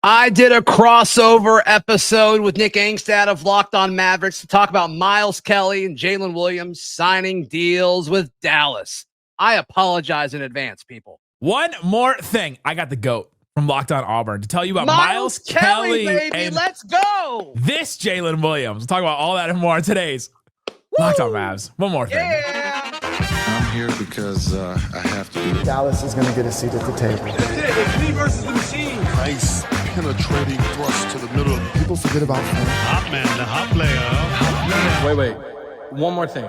I did a crossover episode with Nick Angstadt of Locked On Mavericks to talk about Miles Kelly and Jaylen Williams signing deals with Dallas. I apologize in advance, people. One more thing. I got the GOAT from Locked On Auburn to tell you about Miles Kelly, baby. and let's go. This Jaylen Williams. We'll talk about all that and more on today's Locked On Mavs. One more thing. Yeah. I'm here because I have to do it. Dallas is going to get a seat at the table. It's me versus the machine. Nice penetrating thrust to the middle. People forget about fun. Hot man, the hot player. Wait. One more thing.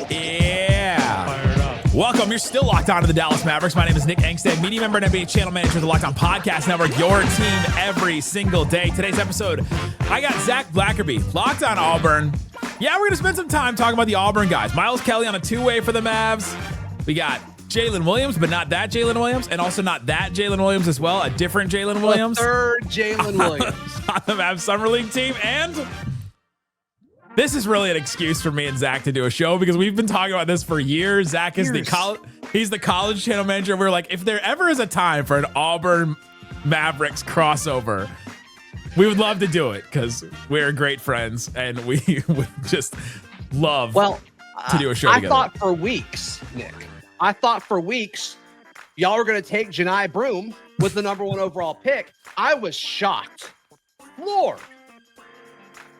Yeah. Fired up. Welcome. You're still locked on to the Dallas Mavericks. My name is Nick Angstadt, media member and NBA channel manager of the Locked On Podcast Network, your team every single day. Today's episode, I got Zac Blackerby, Locked On Auburn. Yeah, we're going to spend some time talking about the Auburn guys. Miles Kelly on a two-way for the Mavs. We got Jaylen Williams, but not that Jaylen Williams, and also not that Jaylen Williams as well, a different Jaylen Williams. Third Jaylen Williams. On the Mavs Summer League team. And this is really an excuse for me and Zac to do a show because we've been talking about this for years. Zac is he's the college channel manager. We're like, if there ever is a time for an Auburn Mavericks crossover, we would love to do it because we're great friends and we just love to do a show together. I thought for weeks, Nick, y'all were going to take Janai Broome with the number one overall pick. I was shocked, Lord,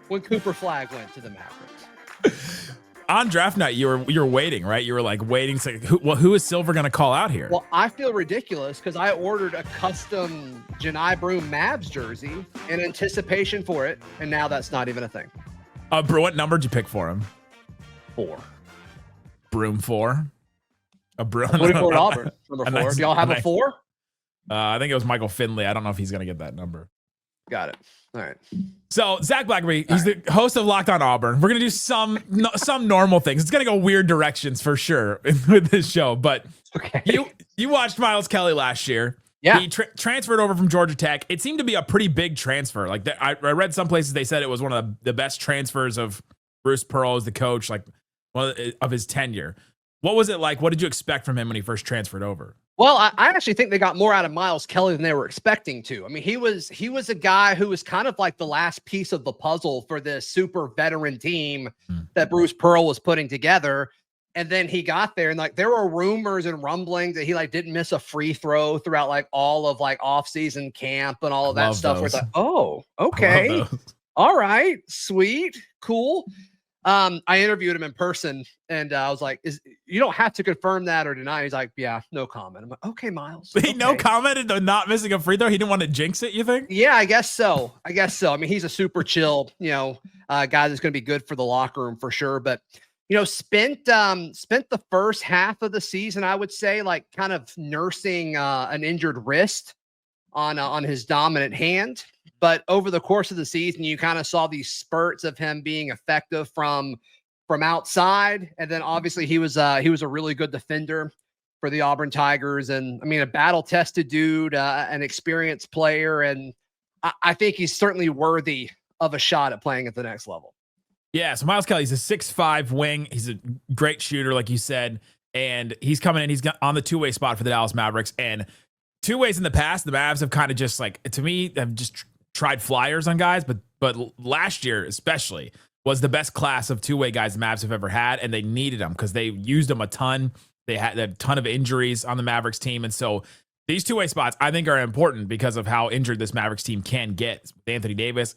when Cooper Flagg went to the Mavericks. On draft night, you were waiting, right? You were like waiting to who is Silver going to call out here? Well, I feel ridiculous because I ordered a custom Janai Broome Mavs jersey in anticipation for it, and now that's not even a thing. Bro, what number did you pick for him? 4. Broome 4. A Broome. What did for Auburn? Number 4. Nice, Do y'all have a 4? I think it was Michael Finley. I don't know if he's going to get that number. Got it. All right. So Zac Blackerby, he's the host of Locked On Auburn. We're gonna do some normal things. It's gonna go weird directions for sure with this show. But okay, you watched Miles Kelly last year. Yeah, he transferred over from Georgia Tech. It seemed to be a pretty big transfer. Like I read some places they said it was one of the best transfers of Bruce Pearl as the coach, like one of his tenure. What was it like? What did you expect from him when he first transferred over? Well, I actually think they got more out of Miles Kelly than they were expecting to. I mean, he was a guy who was kind of like the last piece of the puzzle for this super veteran team that Bruce Pearl was putting together. And then he got there and like there were rumors and rumblings that he like didn't miss a free throw throughout like all of like off-season camp and all of that stuff. Where it's like, oh, okay. All right, sweet, cool. I interviewed him in person and I was like, you don't have to confirm that or deny. He's like, yeah, no comment. I'm like, okay, Miles. He okay. No commented on not missing a free throw. He didn't want to jinx it, you think? Yeah, I guess so. I mean, he's a super chill, guy that's going to be good for the locker room for sure. But, spent the first half of the season, I would say, like kind of nursing an injured wrist on his dominant hand. But over the course of the season, you kind of saw these spurts of him being effective from outside. And then obviously he was a really good defender for the Auburn Tigers. And I mean, a battle-tested dude, an experienced player. And I think he's certainly worthy of a shot at playing at the next level. Yeah, so Miles Kelly's a 6'5" wing. He's a great shooter, like you said. And he's coming in. He's on the two-way spot for the Dallas Mavericks. And two ways in the past, the Mavs have kind of just like, to me, have just tried flyers on guys, but last year especially was the best class of two-way guys the Mavs have ever had, and they needed them because they used them a ton. They had a ton of injuries on the Mavericks team, and so these two-way spots I think are important because of how injured this Mavericks team can get. Anthony Davis,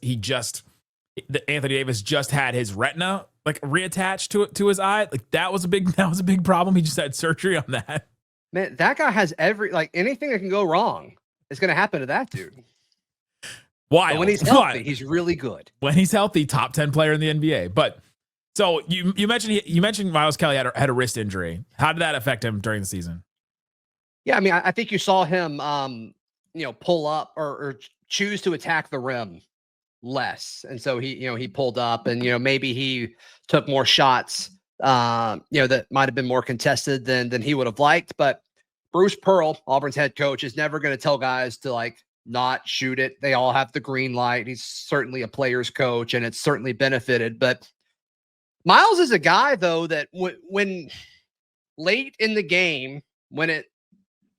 Anthony Davis just had his retina like reattached to his eye. Like that was a big problem. He just had surgery on that. Man, that guy has anything that can go wrong is going to happen to that dude. Why? When he's healthy, he's really good. When he's healthy, top 10 player in the NBA. But so you mentioned Miles Kelly had a wrist injury. How did that affect him during the season? Yeah, I mean, I think you saw him, pull up or choose to attack the rim less, and so he pulled up, and maybe he took more shots, that might have been more contested than he would have liked. But Bruce Pearl, Auburn's head coach, is never going to tell guys to like not shoot it. They all have the green light. He's certainly a player's coach, and it's certainly benefited. But Miles is a guy, though, that when late in the game, when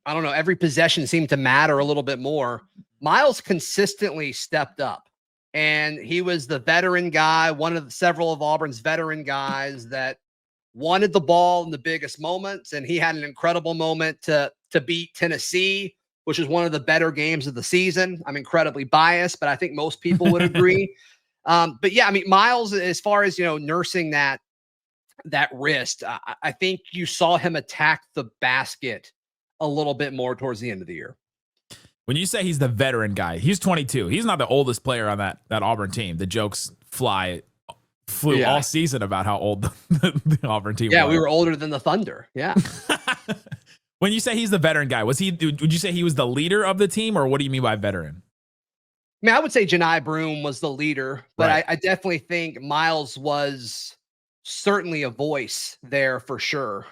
every possession seemed to matter a little bit more, Miles consistently stepped up, and he was the veteran guy, one of the several of Auburn's veteran guys that wanted the ball in the biggest moments. And he had an incredible moment to beat Tennessee, which is one of the better games of the season. I'm incredibly biased, but I think most people would agree. But yeah, I mean, Miles, as far as, nursing that wrist, I think you saw him attack the basket a little bit more towards the end of the year. When you say he's the veteran guy, he's 22. He's not the oldest player on that Auburn team. The jokes flew all season about how old the Auburn team was. Yeah, we were older than the Thunder. Yeah. When you say he's the veteran guy, would you say he was the leader of the team, or what do you mean by veteran? I mean, I would say Janai Broome was the leader, but right. I definitely think Miles was certainly a voice there for sure.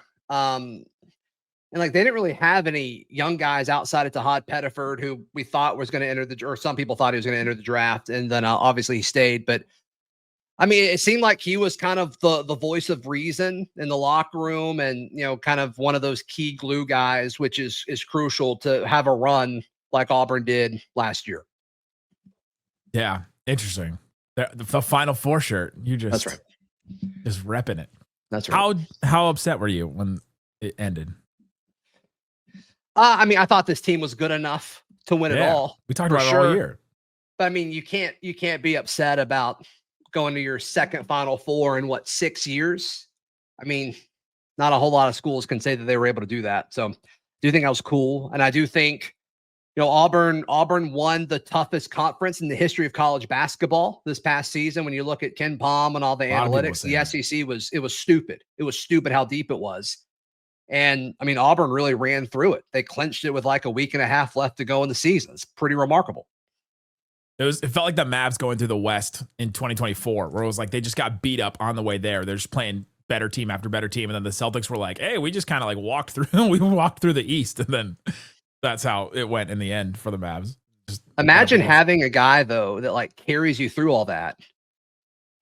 And like, they didn't really have any young guys outside of Tahad Pettiford, who we thought was going to enter or some people thought he was going to enter the draft. And then obviously he stayed. But I mean, it seemed like he was kind of the voice of reason in the locker room, and, kind of one of those key glue guys, which is crucial to have a run like Auburn did last year. Yeah. Interesting. The Final Four shirt. That's right. Just repping it. That's right. How upset were you when it ended? I mean, I thought this team was good enough to win it all. We talked about it all year. But I mean, you can't be upset about going to your second Final Four in 6 years. I mean, not a whole lot of schools can say that they were able to do that. So I do think that was cool. And I do think, Auburn won the toughest conference in the history of college basketball this past season. When you look at Ken Palm and all the analytics, the SEC was stupid. It was stupid how deep it was. And I mean, Auburn really ran through it. They clinched it with like a week and a half left to go in the season. It's pretty remarkable. It felt like the Mavs going through the West in 2024, where it was like they just got beat up on the way there. They're just playing better team after better team. And then the Celtics were like, hey, we just kind of like walked through the East. And then that's how it went in the end for the Mavs. Just imagine having a guy, though, that like carries you through all that,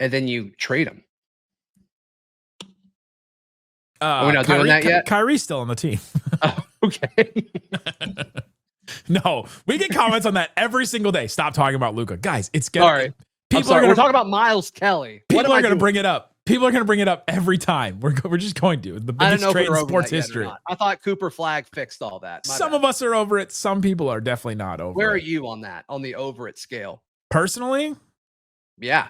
and then you trade him. We're not doing that yet? Kyrie's still on the team. Oh, okay. No, we get comments on that every single day. Stop talking about Luka. Guys, it's good. All right. We're talking about Miles Kelly. People are going to bring it up. People are going to bring it up every time. We're just going to. The biggest trade in sports history. I thought Cooper Flagg fixed all that. Some of us are over it. Some people are definitely not over it. Where are you on that, on the over it scale? Personally? Yeah.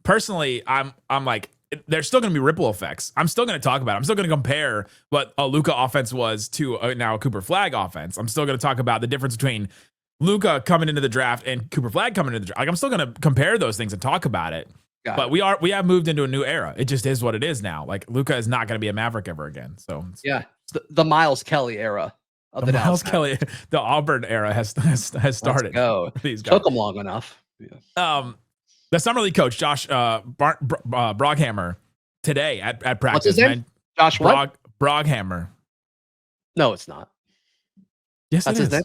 Personally, I'm like, there's still going to be ripple effects. I'm still going to talk about it. I'm still going to compare what a Luka offense was to now a Cooper Flagg offense. I'm still going to talk about the difference between Luka coming into the draft and Cooper Flagg coming into the draft. Like, I'm still going to compare those things and talk about it. But we have moved into a new era. It just is what it is now. Like, Luka is not going to be a Maverick ever again. So yeah, the Miles Kelly era of the Miles Kelly, the Auburn era has started. Let's go. These guys. Took them long enough. Yeah. The summer league coach Josh Broghammer today at practice. What's his name? Josh Broghammer. No, it's not. Yes, that's his name.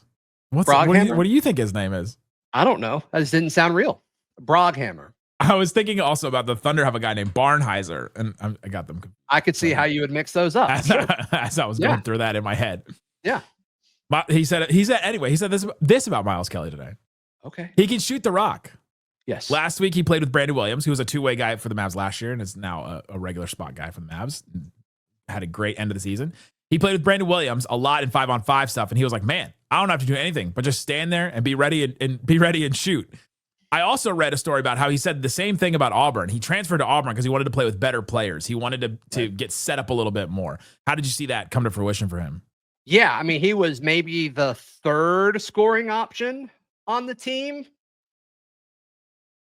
What do you think his name is? I don't know. That just didn't sound real. Broghammer. I was thinking also about the Thunder have a guy named Barnheiser, and I got them. I could see how you would mix those up. As I was going through that in my head. Yeah. He said this about Miles Kelly today. Okay. He can shoot the rock. Yes. Last week he played with Brandon Williams, who was a two-way guy for the Mavs last year and is now a regular spot guy for the Mavs. Had a great end of the season. He played with Brandon Williams a lot in 5-on-5 stuff, and he was like, "Man, I don't have to do anything but just stand there and be ready and shoot." I also read a story about how he said the same thing about Auburn. He transferred to Auburn because he wanted to play with better players. He wanted to get set up a little bit more. How did you see that come to fruition for him? Yeah, I mean, he was maybe the third scoring option on the team.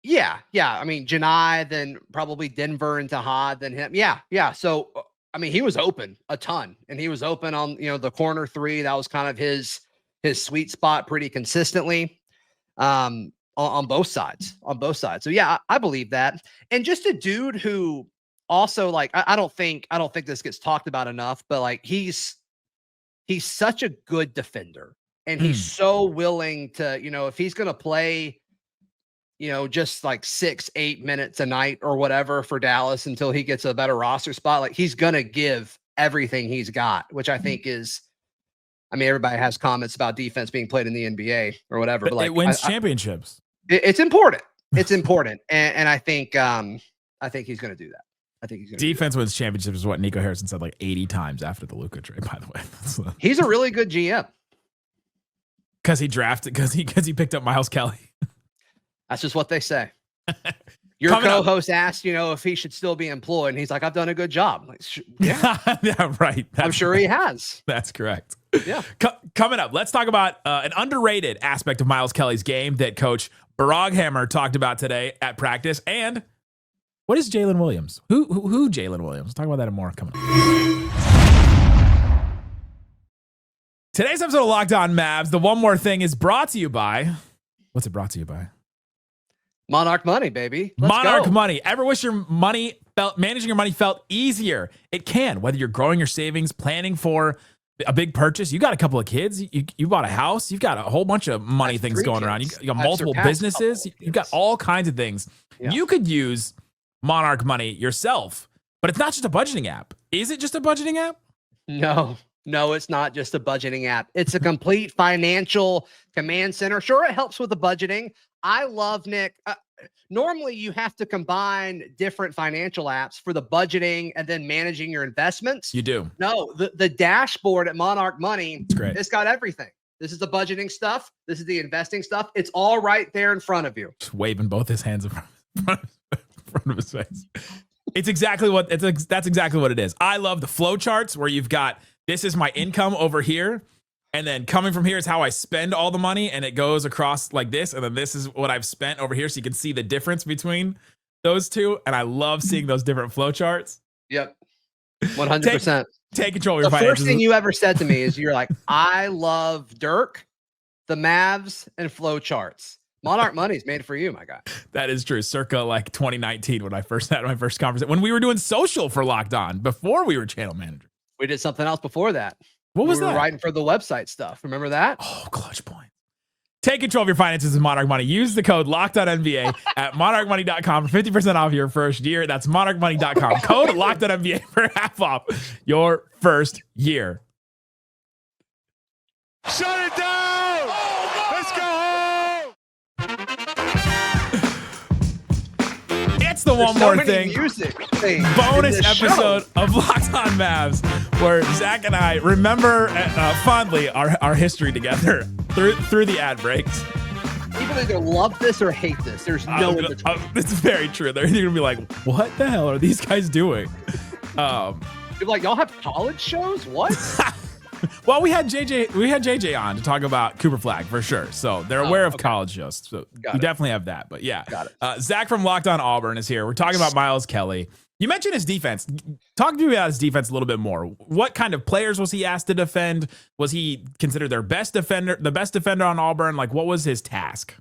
Yeah. I mean, Janai, then probably Denver and Tahad, then him. Yeah. So, I mean, he was open a ton, and he was open on, the corner three. That was kind of his sweet spot pretty consistently. On both sides. So yeah, I believe that. And just a dude who also, like, I don't think this gets talked about enough, but like he's such a good defender, and he's so willing to, if he's going to play, just like 6-8 minutes a night or whatever for Dallas until he gets a better roster spot, like he's going to give everything he's got, which I think is I mean, everybody has comments about defense being played in the NBA or whatever, but like it wins championships. It's important. It's important, and I think he's going to do that. I think he's going to defense wins championships is what Nico Harrison said like 80 times after the Luka trade. By the way, he's a really good GM because he picked up Miles Kelly. That's just what they say. Your co-host asked, if he should still be employed, and he's like, "I've done a good job." I'm like, yeah, yeah, right. I'm sure he has. That's correct. Yeah. Coming up, let's talk about an underrated aspect of Miles Kelly's game that Coach Broghammer talked about today at practice. And what is Jaylen Williams? Who Jaylen Williams? We'll talk about that and more coming up. Today's episode of Locked On Mavs, the One More Thing, is brought to you by. What's it brought to you by? Monarch Money, baby. Monarch Money. Ever wish your managing your money felt easier? It can. Whether you're growing your savings, planning for a big purchase, you got a couple of kids, you bought a house, you've got a whole bunch of money things going around. You got multiple businesses, you've got all kinds of things. Yeah. You could use Monarch Money yourself, but it's not just a budgeting app. Is it just a budgeting app? No, it's not just a budgeting app. It's a complete financial command center. Sure, it helps with the budgeting. I love, Nick. Normally, you have to combine different financial apps for the budgeting and then managing your investments. You do. No, the dashboard at Monarch Money, it's great. It's got everything. This is the budgeting stuff. This is the investing stuff. It's all right there in front of you. Just waving both his hands in front of his face. That's exactly what it is. I love the flow charts where you've got, this is my income over here. And then coming from here is how I spend all the money. And it goes across like this. And then this is what I've spent over here. So you can see the difference between those two. And I love seeing those different flow charts. Yep. 100%. Take control of your finances. The first thing you ever said to me is you're like, I love Dirk, the Mavs, and flow charts. Monarch Money's made for you, my guy. That is true. Circa like 2019 when I first had my first conversation. When we were doing social for Locked On, before we were channel managers. We did something else before that. What was that? We were writing for the website stuff. Remember that? Oh, clutch point. Take control of your finances with Monarch Money. Use the code LOCKEDONNBA at monarchmoney.com for 50% off your first year. That's monarchmoney.com. Code LOCKEDONNBA for half off your first year. Shut it down! Let's go home! It's the One More Thing bonus episode of Locked On Mavs, where Zach and I remember fondly our history together through the ad breaks. People either love this or hate this. There's no in between. It's very true. They're either gonna be like, "What the hell are these guys doing?" You're like, y'all have college shows? What? Well, we had JJ on to talk about Cooper Flagg for sure. So they're aware of college shows. So we definitely have that. But yeah, got it. Zach from Locked On Auburn is here. We're talking about Miles Kelly. You mentioned his defense. Talk to me about his defense a little bit more. What kind of players was he asked to defend? Was he considered the best defender on Auburn? Like, what was his task?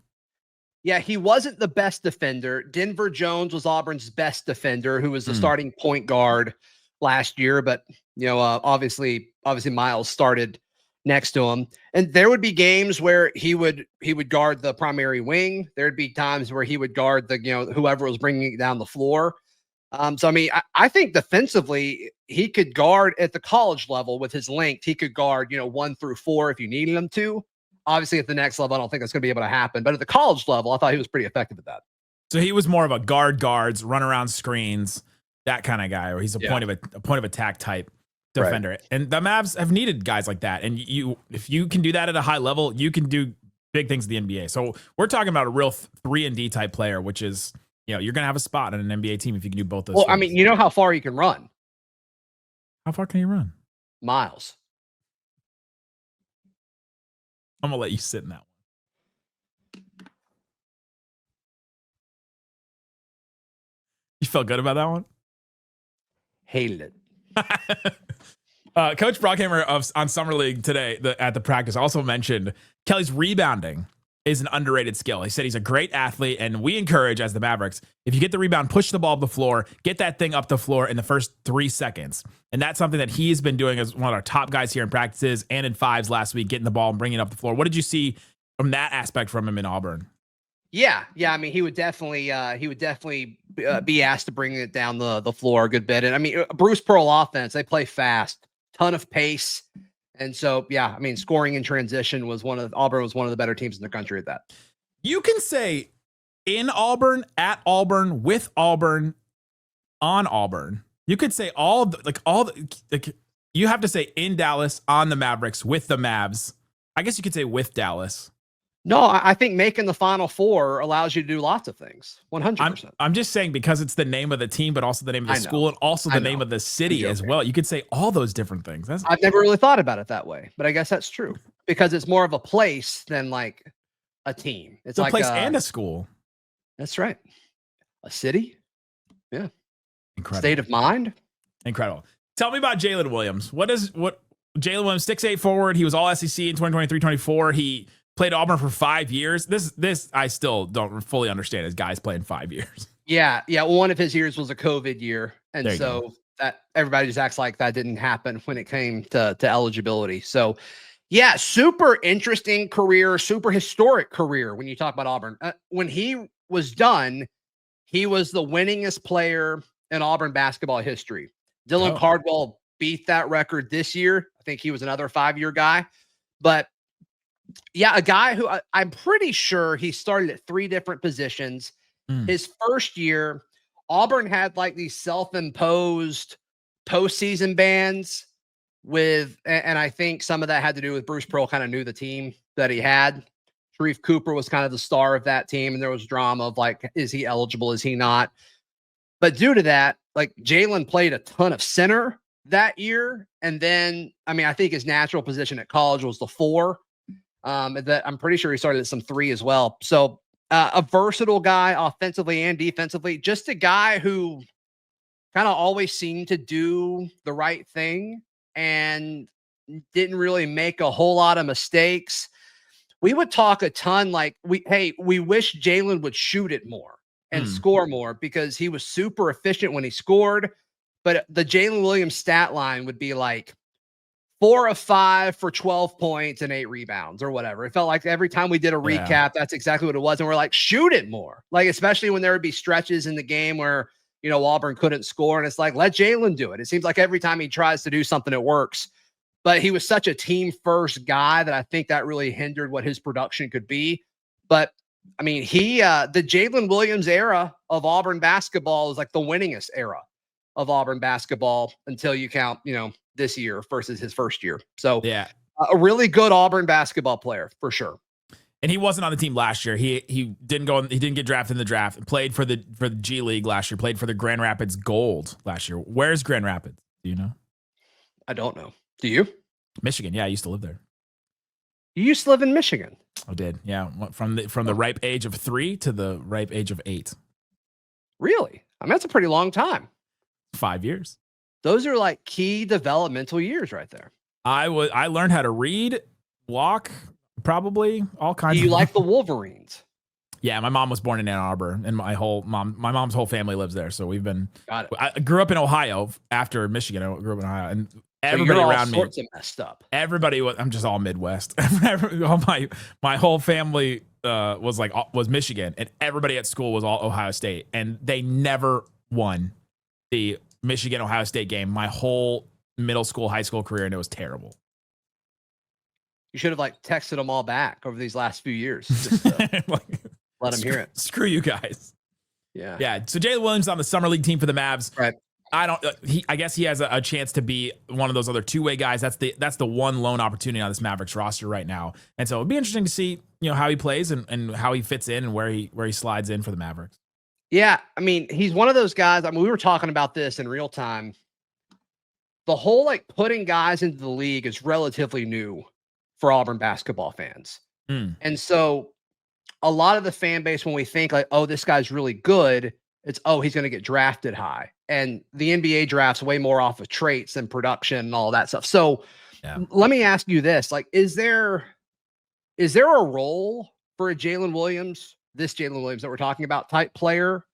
Yeah, he wasn't the best defender. Denver Jones was Auburn's best defender, who was the starting point guard last year. But obviously Miles started next to him, and there would be games where he would guard the primary wing. There'd be times where he would guard the whoever was bringing it down the floor. So I mean, I think defensively he could guard at the college level with his length. He could guard 1 through 4 if you needed him to. Obviously, at the next level, I don't think that's going to be able to happen. But at the college level, I thought he was pretty effective at that. So he was more of a guards, run around screens, that kind of guy, or he's a point of attack type defender. Right. And the Mavs have needed guys like that. And if you can do that at a high level, you can do big things in the NBA. So we're talking about a real 3-and-D type player, which is, you're going to have a spot on an NBA team if you can do both those things. I mean, you know how far you can run. How far can you run? Miles. I'm going to let you sit in that one. You felt good about that one? Hated it. Coach Brockhammer on Summer League today at the practice also mentioned Kelly's rebounding is an underrated skill. He said he's a great athlete, and we encourage, as the Mavericks, if you get the rebound, push the ball up the floor, get that thing up the floor in the first 3 seconds. And that's something that he's been doing as one of our top guys here in practices and in fives last week, getting the ball and bringing it up the floor. What did you see from that aspect from him in Auburn? Yeah. I mean, he would definitely be asked to bring it down the floor a good bit. And I mean, Bruce Pearl offense, they play fast, ton of pace. And so, yeah, I mean, scoring in transition Auburn was one of the better teams in the country at that. You can say in Auburn, at Auburn, with Auburn, on Auburn. You could say you have to say in Dallas, on the Mavericks, with the Mavs. I guess you could say with Dallas. No, I think making the Final Four allows you to do lots of things. 100%. I'm just saying because it's the name of the team, but also the name of the school and also the name of the city as well. You could say all those different things. I've never really thought about it that way, but I guess that's true because it's more of a place than like a team. It's a like place and a school. That's right. A city. Yeah. Incredible. State of mind. Incredible. Tell me about Jaylen Williams. What Jaylen Williams, 6'8" forward. He was all SEC in 2023-24. He played Auburn for 5 years. This I still don't fully understand as guys playing 5 years. Yeah. One of his years was a COVID year. And so that everybody just acts like that didn't happen when it came to eligibility. So yeah, super interesting career, super historic career when you talk about Auburn. When he was done, he was the winningest player in Auburn basketball history. Dylan Cardwell beat that record this year. I think he was another 5-year guy. But yeah, a guy who I'm pretty sure he started at 3 different positions. His first year, Auburn had like these self-imposed postseason bans and I think some of that had to do with Bruce Pearl kind of knew the team that he had. Sharif Cooper was kind of the star of that team, and there was drama of like, is he eligible? Is he not? But due to that, like Jaylen played a ton of center that year. And then, I mean, I think his natural position at college was the 4. That I'm pretty sure he started at some 3 as well. So a versatile guy offensively and defensively, just a guy who kind of always seemed to do the right thing and didn't really make a whole lot of mistakes. We would talk a ton like we wish Jaylen would shoot it more and score more because he was super efficient when he scored. But the Jaylen Williams stat line would be like 4 of 5 for 12 points and 8 rebounds or whatever. It felt like every time we did a recap, that's exactly what it was. And we're like, shoot it more. Like, especially when there would be stretches in the game where, Auburn couldn't score. And it's like, let Jaylen do it. It seems like every time he tries to do something, it works. But he was such a team first guy that I think that really hindered what his production could be. But I mean, the Jaylen Williams era of Auburn basketball is like the winningest era of Auburn basketball until you count, this year versus his first year. So yeah, a really good Auburn basketball player for sure. And he wasn't on the team last year. He didn't get drafted in the draft. Played for the G League last year. Played for the Grand Rapids Gold last year. Where's Grand Rapids? Do you know? I don't know. Do you? Michigan. Yeah, I used to live there. You used to live in Michigan? I did. Yeah, from the ripe age of 3 to the ripe age of 8. Really? I mean, that's a pretty long time. 5 years. Those are like key developmental years right there. I learned how to read, walk, probably all kinds. Do you like the Wolverines? Yeah, my mom was born in Ann Arbor, and my mom's whole family lives there. So we've been. Got it. I grew up in Ohio after Michigan. I grew up in Ohio, and everybody around me messed up. Everybody was. I'm just all Midwest. All my whole family was Michigan, and everybody at school was all Ohio State, and they never won the Michigan Ohio State game my whole middle school, high school career, and it was terrible. You should have texted them all back over these last few years. Just let them hear it. Screw you guys. Yeah. Yeah. So Jaylen Williams on the summer league team for the Mavs. Right. I guess he has a chance to be one of those other 2-way guys. That's the one lone opportunity on this Mavericks roster right now. And so it'd be interesting to see, how he plays and how he fits in and where he slides in for the Mavericks. Yeah. I mean, he's one of those guys. I mean, we were talking about this in real time. The whole putting guys into the league is relatively new for Auburn basketball fans. And so a lot of the fan base, when we think this guy's really good, it's, he's going to get drafted high. And the NBA drafts way more off of traits than production and all that stuff. So let me ask you this, is there a role for a Jaylen Williams, this Jaylen Williams that we're talking about, type player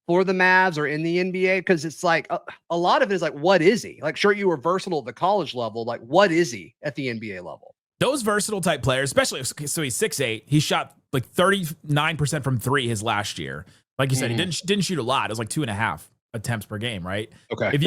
for the Mavs or in the NBA? Because it's a lot of it is what is he? Sure, you were versatile at the college level. What is he at the NBA level? Those versatile type players, especially, so he's 6'8", he shot 39% from 3 his last year. Like you said, he didn't shoot a lot. It was 2.5 attempts per game, right? Okay, If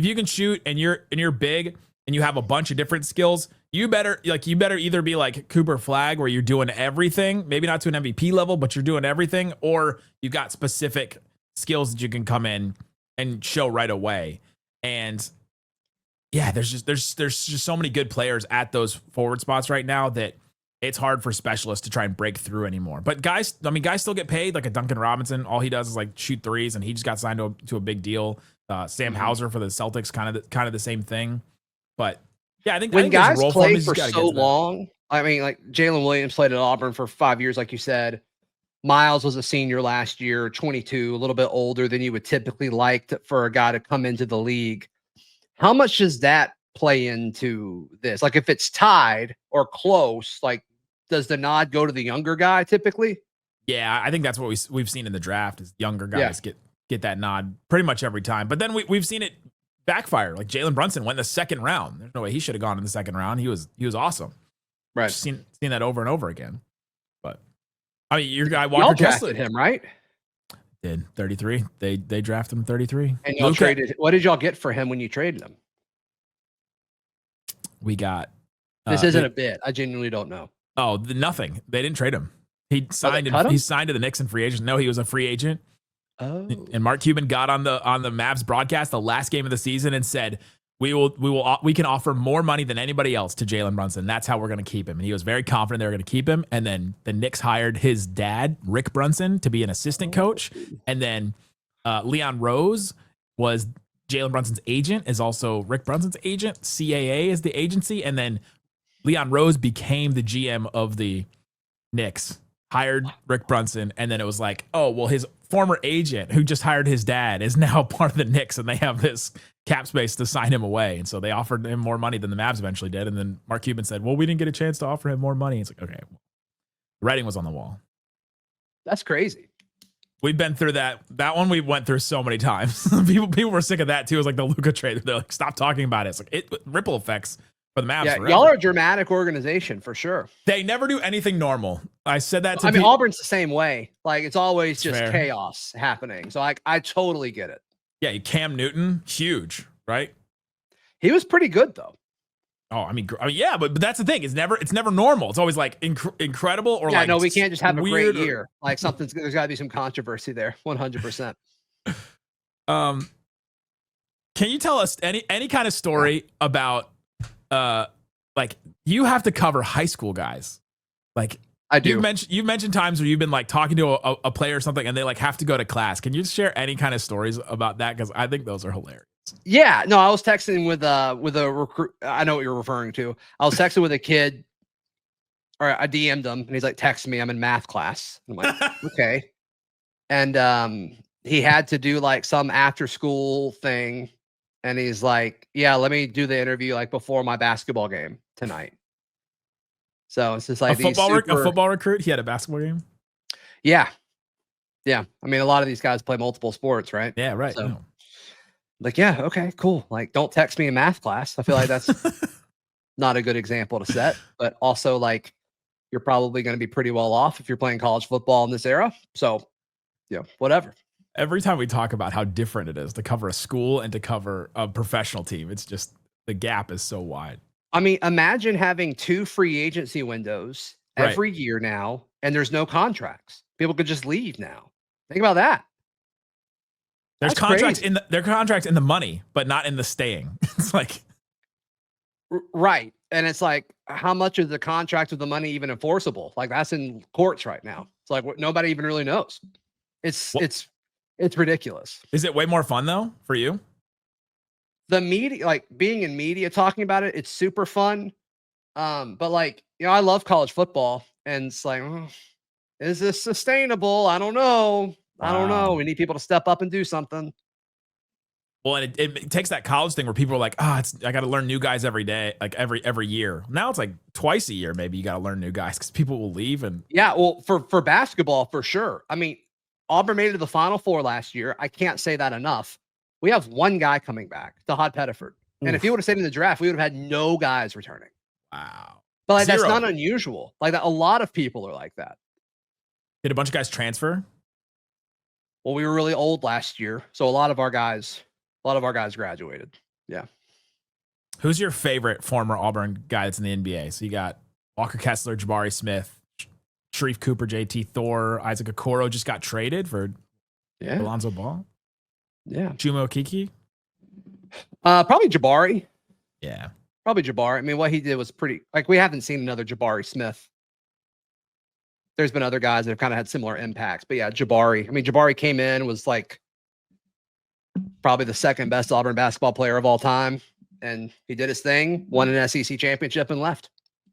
you can shoot and you're big and you have a bunch of different skills, you better either be like Cooper Flagg, where you're doing everything, maybe not to an MVP level, but you're doing everything, or you got specific skills that you can come in and show right away. And yeah, there's just so many good players at those forward spots right now that it's hard for specialists to try and break through anymore. But guys still get paid, like a Duncan Robinson. All he does is like shoot threes, and he just got signed to a big deal. Sam Hauser for the Celtics, kind of the same thing. But yeah, I think when guys play for so long, I mean, like Jaylen Williams played at Auburn for 5 years, like you said. Miles was a senior last year, 22, a little bit older than you would typically like for a guy to come into the league. How much does that play into this? Like, if it's tied or close, like, does the nod go to the younger guy typically? Yeah, I think that's what we've seen in the draft is younger guys get that nod pretty much every time. But then we've seen it backfire. Like Jalen Brunson went in the second round. There's no way he should have gone in the second round. He was awesome. Right. Just seen that over and over again. But I mean, your guy Walker Kessler drafted him, right? Did 33. They drafted him 33. And y'all traded. What did y'all get for him when you traded him? We got. This isn't a bid. I genuinely don't know. Oh, nothing. They didn't trade him. He signed. He signed to the Knicks and free agent. No, he was a free agent. Oh. And Mark Cuban got on the Mavs broadcast the last game of the season and said, we can offer more money than anybody else to Jalen Brunson. That's how we're going to keep him. And he was very confident they were going to keep him. And then the Knicks hired his dad, Rick Brunson, to be an assistant coach. And then Leon Rose was Jalen Brunson's agent, is also Rick Brunson's agent. CAA is the agency. And then Leon Rose became the GM of the Knicks, hired Rick Brunson. And then it was like, oh, well, his former agent who just hired his dad is now part of the Knicks, and they have this cap space to sign him away. And so they offered him more money than the Mavs eventually did. And then Mark Cuban said, well, we didn't get a chance to offer him more money. It's like, okay, the writing was on the wall. That's crazy. We've been through that one. We went through so many times. people were sick of that too. It was like the Luka trade. They're like, stop talking about it. It's like ripple effects for the Mavs. Yeah, forever. y'all are a dramatic organization for sure. They never do anything normal. I said that to I mean, Auburn's the same way. Like, it's always just fair. chaos happening. So I totally get it. Yeah, Cam Newton, huge, right? He was pretty good though. Oh, I mean, yeah, but that's the thing. It's never normal. It's always like incredible or yeah, like no, we can't just have a great weird year. Like there's got to be some controversy there. 100%. Can you tell us any kind of story about like you have to cover high school guys? Like I do. You've mentioned times where you've been like talking to a player or something and they like have to go to class. Can you share any kind of stories about that? Because I think those are hilarious. Yeah, no, I was texting with a recruit. I know what you're referring to. I was texting with a kid, or I DM'd him, and he's like, "Text me, I'm in math class." I'm like, "Okay," and he had to do like some after school thing, and he's like, "Yeah, let me do the interview like before my basketball game tonight." So it's just like a football recruit. He had a basketball game. Yeah. I mean, a lot of these guys play multiple sports, right? Yeah, right. So, no. like, yeah, okay, cool. Like, don't text me in math class. I feel like that's not a good example to set, but also like you're probably going to be pretty well off if you're playing college football in this era. So, yeah, whatever. Every time we talk about how different it is to cover a school and to cover a professional team, it's just the gap is so wide. I mean, imagine having 2 free agency windows every year now, and there's no contracts. People could just leave now. Think about that. There's contracts in the money, but not in the staying. It's like right, and it's like, how much is the contract with the money even enforceable? Like, that's in courts right now. It's like nobody even really knows. It's ridiculous. Is it way more fun though for you? The media, like being in media, talking about it, it's super fun. But like, I love college football, and it's like, is this sustainable? I don't know. I don't know. We need people to step up and do something. Well, and it takes that college thing where people are like, I got to learn new guys every day, like every year. Now it's like twice a year, maybe you got to learn new guys because people will leave. And yeah, well, for basketball, for sure. I mean, Auburn made it to the Final Four last year. I can't say that enough. We have one guy coming back, Tahad Pettiford. And if he would have stayed in the draft, we would have had no guys returning. Wow. But like, that's not unusual. Like that, a lot of people are like that. Did a bunch of guys transfer? Well, we were really old last year, so a lot of our guys graduated. Yeah. Who's your favorite former Auburn guy that's in the NBA? So you got Walker Kessler, Jabari Smith, Sharif Cooper, JT Thor, Isaac Okoro just got traded for Alonzo Ball. Yeah. Chuma Okeke. Probably Jabari. Yeah. Probably Jabari. I mean, what he did was pretty, like, we haven't seen another Jabari Smith. There's been other guys that have kind of had similar impacts, but yeah, Jabari. I mean, Jabari came in, was like probably the second best Auburn basketball player of all time. And he did his thing, won an SEC championship and left.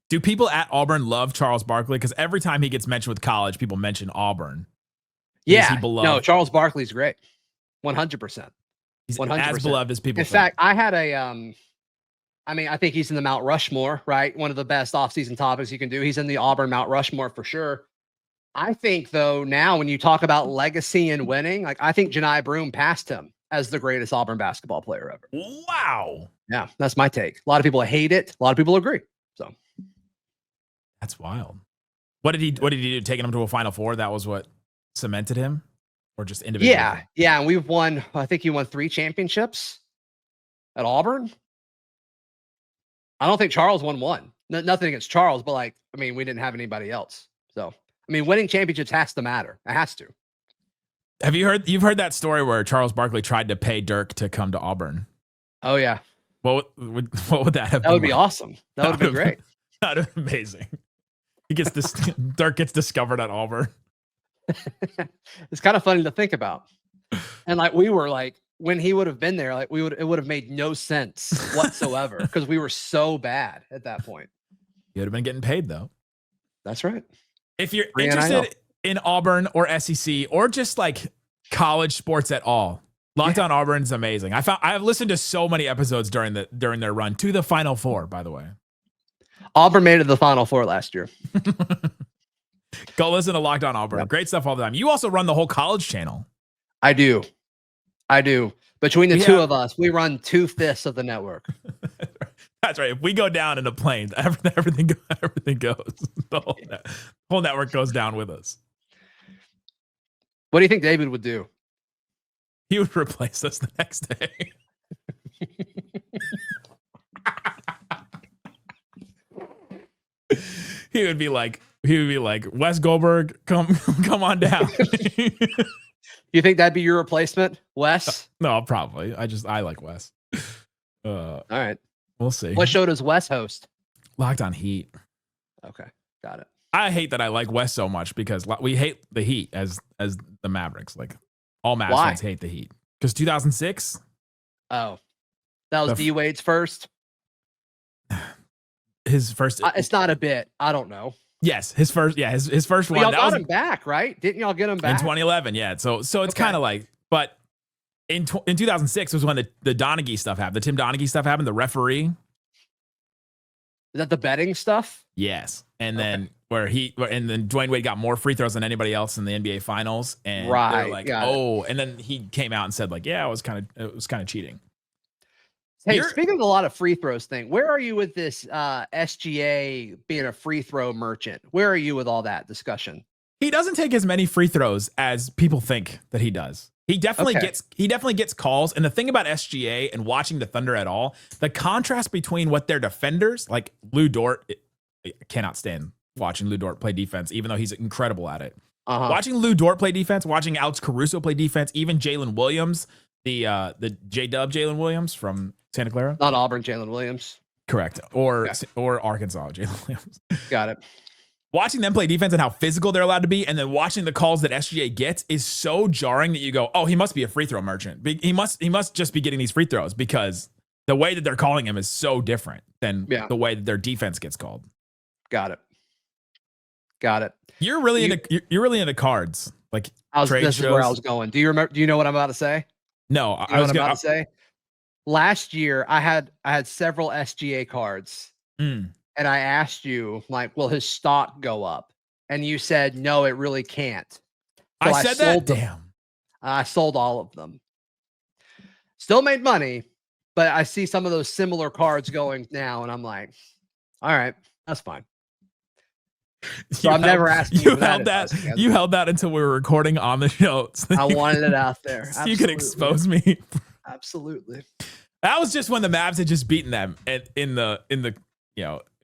Do people at Auburn love Charles Barkley? Because every time he gets mentioned with college, people mention Auburn. Yeah. No, Charles Barkley's great. 100%. He's 100%. as beloved as people In fact, I had I think he's in the Mount Rushmore, right? One of the best offseason topics you can do. He's in the Auburn Mount Rushmore for sure. I think, though, now when you talk about legacy and winning, like, I think Janai Broome passed him as the greatest Auburn basketball player ever. Wow. Yeah, that's my take. A lot of people hate it. A lot of people agree. So that's wild. What did he do? Taking him to a Final Four? That was what cemented him, or just individually? Yeah. And we've won. I think he won 3 championships at Auburn. I don't think Charles won one. Nothing against Charles, but like, I mean, we didn't have anybody else. So I mean, winning championships has to matter. It has to. Have you heard? You've heard that story where Charles Barkley tried to pay Dirk to come to Auburn. Oh yeah. What would that have been? That would be awesome. That would be great. That would be amazing. He gets this. Dirk gets discovered at Auburn. It's kind of funny to think about. And like, we were like, when he would have been there, like, it would have made no sense whatsoever because we were so bad at that point. You would have been getting paid though. That's right. If you're interested in Auburn or SEC or just like college sports at all, Locked On Auburn is amazing. I've listened to so many episodes during their run to the Final Four, by the way. Auburn made it to the Final Four last year. Go listen to Locked On Auburn. Yep. Great stuff all the time. You also run the whole college channel. I do. Between the two of us, we run 2/5 of the network. That's right. If we go down in a plane, everything goes. The whole network goes down with us. What do you think David would do? He would replace us the next day. He would be like, Wes Goldberg, come on down. You think that'd be your replacement, Wes? No, probably. I like Wes. All right. We'll see. What show does Wes host? Locked On Heat. Okay. Got it. I hate that I like Wes so much because we hate the Heat as the Mavericks. Like, all Mavs fans hate the Heat. Because 2006? Oh. That was D Wade's first? His first. It's not a bit. I don't know. Yes, his first. Yeah, his first one. Y'all got him back, right? Didn't y'all get him back? In 2011, yeah. So it's kind of like, but in 2006 was when the Donaghy stuff happened. The Tim Donaghy stuff happened. The referee. Is that the betting stuff? Yes. And then and then Dwayne Wade got more free throws than anybody else in the NBA Finals. And right. Like, and then he came out and said like, yeah, it was kind of cheating. Hey, speaking of a lot of free throws thing, where are you with this SGA being a free throw merchant? Where are you with all that discussion? He doesn't take as many free throws as people think that he does. He definitely gets calls. And the thing about SGA and watching the Thunder at all, the contrast between what their defenders, like Lou Dort, I cannot stand watching Lou Dort play defense, even though he's incredible at it. Watching Lou Dort play defense, watching Alex Caruso play defense, even Jaylen Williams, the J-Dub Jaylen Williams from Santa Clara. Not Auburn Jaylen Williams. Correct. Or Arkansas Jaylen Williams. Got it. Watching them play defense and how physical they're allowed to be, and then watching the calls that SGA gets is so jarring that you go, oh, he must be a free throw merchant. He must just be getting these free throws because the way that they're calling him is so different than the way that their defense gets called. Got it. You're really into cards. Like this is where I was going. Do you remember? Do you know what I'm about to say? No, I was about to say. Last year, I had several SGA cards. And I asked you, like, will his stock go up? And you said, no, it really can't. So I said that? Damn. I sold all of them. Still made money, but I see some of those similar cards going now, and I'm like, all right, that's fine. So I'm never asking you held that. You held that until we were recording on the show. I wanted it out there. So you could expose me. Absolutely. That was just when the Mavs had just beaten them in the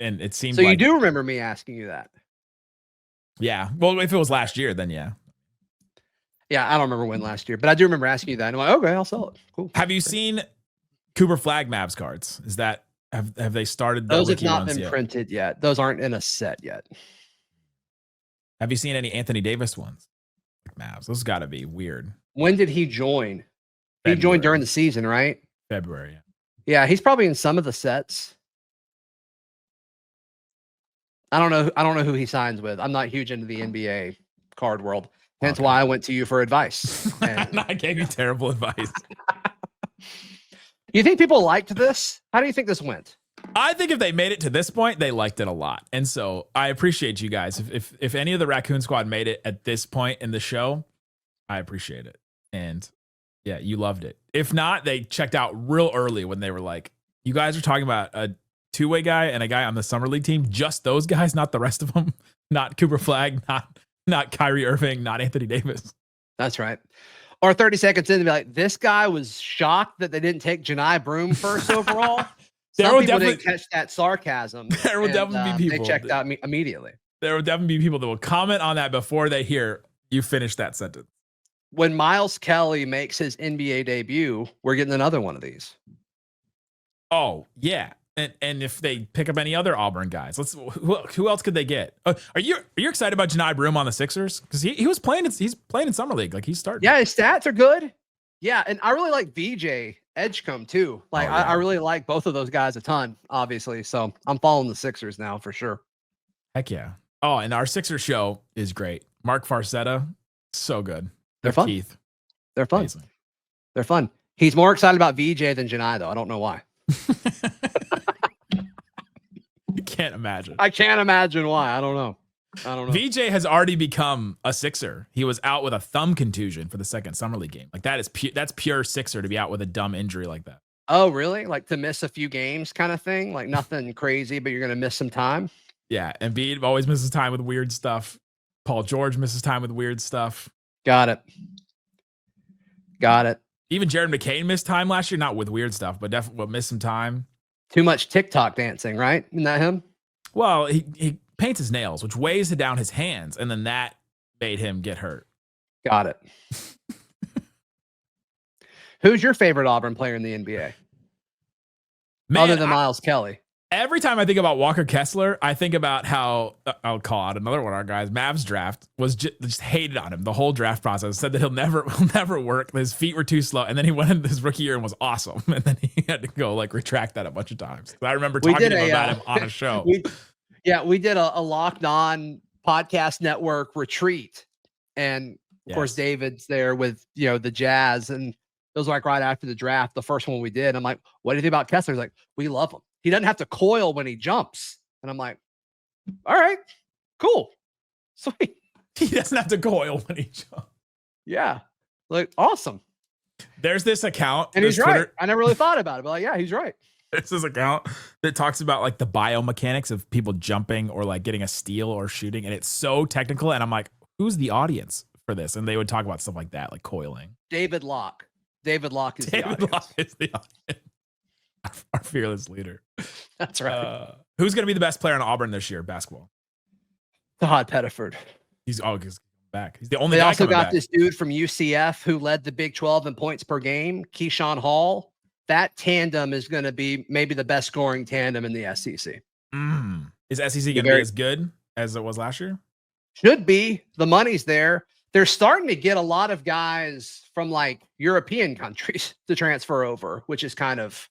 and it seemed So like, you do remember me asking you that? yeah. Well, if it was last year, then yeah. Yeah, I don't remember when last year, but I do remember asking you that. And I'm like, okay, I'll sell it. Cool. Have you seen Cooper Flagg Mavs cards? Is that have they started? Those have not been printed yet. Those aren't in a set yet. Have you seen any Anthony Davis ones? Mavs. Those got to be weird. When did he join? He joined during the season, right? February. Yeah, he's probably in some of the sets. I don't know who he signs with. I'm not huge into the NBA card world. Hence why I went to you for advice. And I gave you terrible advice. You think people liked this? How do you think this went? I think if they made it to this point, they liked it a lot. And so I appreciate you guys. If any of the Raccoon Squad made it at this point in the show, I appreciate it. And yeah, you loved it. If not, they checked out real early when they were like, you guys are talking about a two-way guy and a guy on the summer league team, just those guys, not the rest of them, not Cooper Flagg, not Kyrie Irving, not Anthony Davis. That's right. Or 30 seconds in to be like, this guy was shocked that they didn't take Janai Broom first overall. Some people didn't catch that sarcasm. There will definitely be people. They checked out immediately. There will definitely be people that will comment on that before they hear you finish that sentence. When Miles Kelly makes his NBA debut, we're getting another one of these. Oh, yeah. And if they pick up any other Auburn guys, who else could they get? Are you excited about Janai Broom on the Sixers? Because he's playing in summer league, like he's starting. Yeah, his stats are good. Yeah, and I really like VJ Edgecombe too. Like I really like both of those guys a ton, obviously. So I'm following the Sixers now for sure. Heck yeah. Oh, and our Sixers show is great. Mark Farcetta, so good. They're fun. Keith. They're fun. Amazing. They're fun. He's more excited about VJ than Janai, though. I don't know why. Can't imagine. I can't imagine why. I don't know. VJ has already become a Sixer. He was out with a thumb contusion for the second summer league game. Like that's pure Sixer to be out with a dumb injury like that. Oh, really? Like to miss a few games kind of thing? Like nothing crazy, but you're going to miss some time? Yeah. Embiid always misses time with weird stuff. Paul George misses time with weird stuff. Got it. Even Jared McCain missed time last year, not with weird stuff, but definitely missed some time. Too much TikTok dancing, right? Isn't that him? Well, he paints his nails, which weighs down his hands, and then that made him get hurt. Got it. Who's your favorite Auburn player in the NBA? Man, other than Miles Kelly. Every time I think about Walker Kessler, I think about how I'll call out another one of our guys. Mavs draft was just hated on him the whole draft process. Said that he'll never work. His feet were too slow, and then he went into his rookie year and was awesome. And then he had to go retract that a bunch of times. I remember talking to him about him on a show. We did a Locked On Podcast Network retreat, and of course David's there with the Jazz, and it was like right after the draft, the first one we did. I'm like, what do you think about Kessler? He's like, we love him. He doesn't have to coil when he jumps. And I'm like, all right, cool. Sweet. He doesn't have to coil when he jumps. Yeah. Like, awesome. There's this account. And he's right. I never really thought about it, but yeah, he's right. There's this account that talks about the biomechanics of people jumping or getting a steal or shooting. And it's so technical. And I'm like, who's the audience for this? And they would talk about stuff like that, like coiling. David Locke. David Locke is the audience. Our fearless leader. That's right. Who's going to be the best player in Auburn this year, basketball? Todd Pettiford. He's back. He's the only guy. They also got this dude from UCF who led the Big 12 in points per game, Keyshawn Hall. That tandem is going to be maybe the best scoring tandem in the SEC. Is SEC going to be as good as it was last year? Should be. The money's there. They're starting to get a lot of guys from European countries to transfer over, which is kind of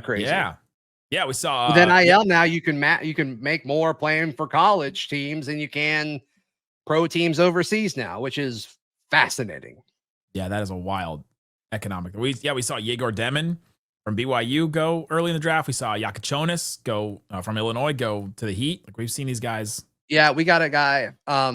crazy. Yeah, we saw. With NIL now, you can make more playing for college teams than you can pro teams overseas now, which is fascinating. Yeah, that is a wild economic. We saw Yegor Demon from BYU go early in the draft. We saw Yakachonis go from Illinois go to the Heat. We've seen these guys. Yeah, we got a guy,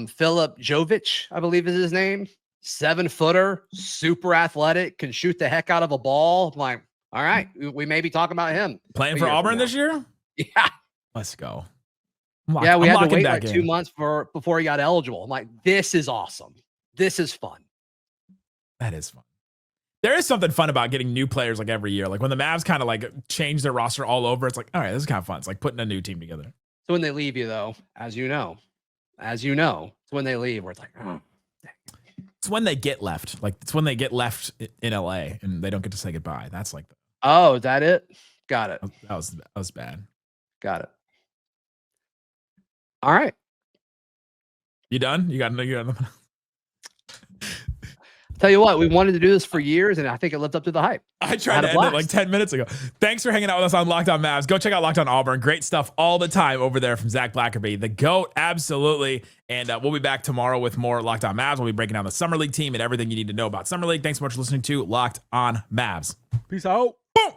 Philip Jovic, I believe is his name. 7-footer, super athletic, can shoot the heck out of a ball. I'm like, all right, we may be talking about him. Playing for Auburn this year? Yeah. Let's go. We had to wait 2 months before he got eligible. I'm like, this is awesome. This is fun. That is fun. There is something fun about getting new players like every year. Like when the Mavs kind of like change their roster all over, it's like, all right, this is kind of fun. It's like putting a new team together. So when they leave you, though, as you know, it's when they leave where it's like, oh. It's when they get left. Like it's when they get left in LA and they don't get to say goodbye. That's like, Oh, is that it? Got it. that was bad. Got it. All right. You done? You got Tell you what, we wanted to do this for years, and I think it lived up to the hype. I tried to end it like 10 minutes ago. Thanks for hanging out with us on Locked On Mavs. Go check out Locked On Auburn. Great stuff all the time over there from Zac Blackerby, the GOAT, absolutely. And we'll be back tomorrow with more Locked On Mavs. We'll be breaking down the Summer League team and everything you need to know about Summer League. Thanks so much for listening to Locked On Mavs. Peace out.